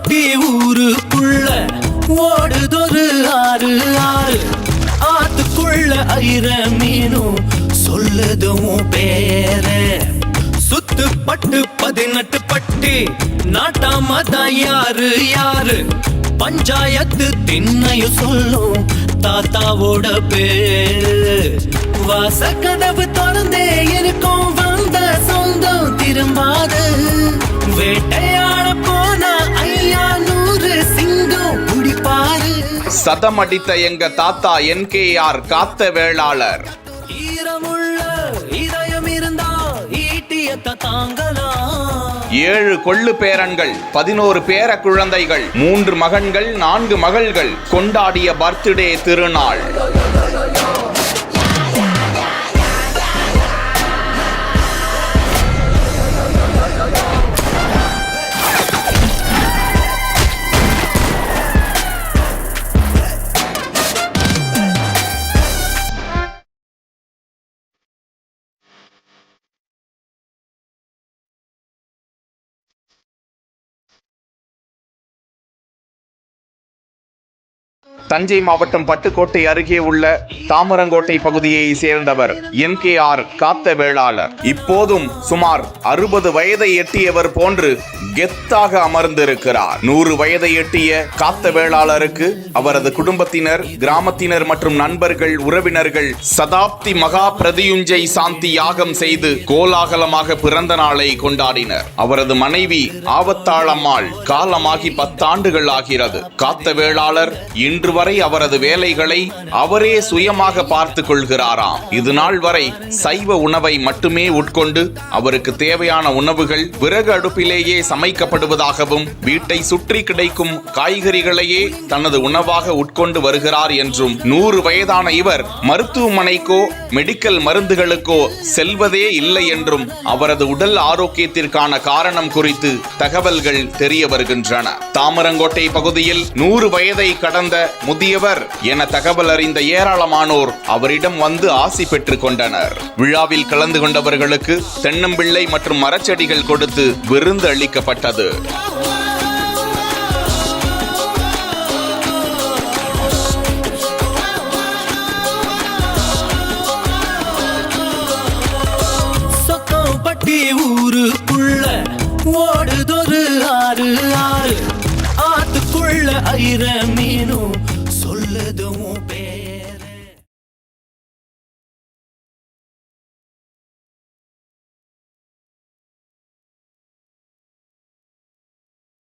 சத்தம்பட்டி ஊருக்குள்ள ஓடுதொரு ஆறு ஆறு, ஆத்துக்குள்ள ஐர மீனும் சொல்லுதும் பேர. சுத்துப்பட்டு 18 பட்டி நாட்டாமதான் யாரு யாரு, பஞ்சாயத்து திண்ணையும் சொல்லும் தாத்தாவோட பேரு. வாசக்கதவு திறந்தே இருக்கும், வந்த சொந்தம் திரும்பாது. வேட்டையாட போன ஐயா 100 சிங்கம் குடிப்பாரு. சதம் அடித்த எங்க தாத்தா NKR காத்த வேளாளர். ஈரமுள்ள இதயம் இருந்தா ஈட்டியத்த தாங்கலாம். 7 கொள்ளு பேரன்கள், 11 பேர குழந்தைகள், 3 மகன்கள், 4 மகள்கள் கொண்டாடிய பர்த்டே திருநாள். தஞ்சை மாவட்டம் பட்டுக்கோட்டை அருகே உள்ள தாமரங்கோட்டை பகுதியை சேர்ந்தவர் NKR காத்த வேளாளர். இப்போதும் சுமார் 60 வயதை எட்டியவர் போன்று கெத்தாக அமர்ந்திருக்கிறார். 100 வயதை எட்டிய காத்த வேளாளருக்கு அவரது குடும்பத்தினர், கிராமத்தினர் மற்றும் நண்பர்கள், உறவினர்கள் சதாப்தி மகா பிரதியுஞ்சை சாந்தி யாகம் செய்து கோலாகலமாக பிறந்த நாளை கொண்டாடினர். அவரது மனைவி ஆவத்தாளம்மாள் காலமாகி 10 ஆண்டுகள் ஆகிறது. காத்த வேளாளர் இன்று வரை அவரது வேலைகளை அவரே சுயமாக பார்த்துக் கொள்கிறாராம். இது நாள் வரை சைவ உணவை மட்டுமே உட்கொண்டு அவருக்கு தேவையான உணவுகள் விறகு அடுப்பிலேயே சமைக்கப்படுவதாகவும், வீட்டை சுற்றி கிடைக்கும் காய்கறிகளையே தனது உணவாக உட்கொண்டு வருகிறார் என்றும், 100 வயதான இவர் மருத்துவமனைக்கோ மெடிக்கல் மருந்துகளுக்கோ செல்வதே இல்லை என்றும் அவரது உடல் ஆரோக்கியத்திற்கான காரணம் குறித்து தகவல்கள் தெரிய வருகின்றன. தாமரங்கோட்டை பகுதியில் 100 வயதை கடந்த முதியவர் என தகவல் அறிந்த ஏராளமானோர் அவரிடம் வந்து ஆசி பெற்றுக் கொண்டனர். விழாவில் கலந்து கொண்டவர்களுக்கு தென்னம்பிள்ளை மற்றும் மரச்செடிகள் கொடுத்து விருந்து அளிக்கப்பட்டது. சத்தம்பட்டி ஊருக்குள்ள ஓடுதொரு ஆறு ஆறு, ஆத்துக்குள்ள ஐர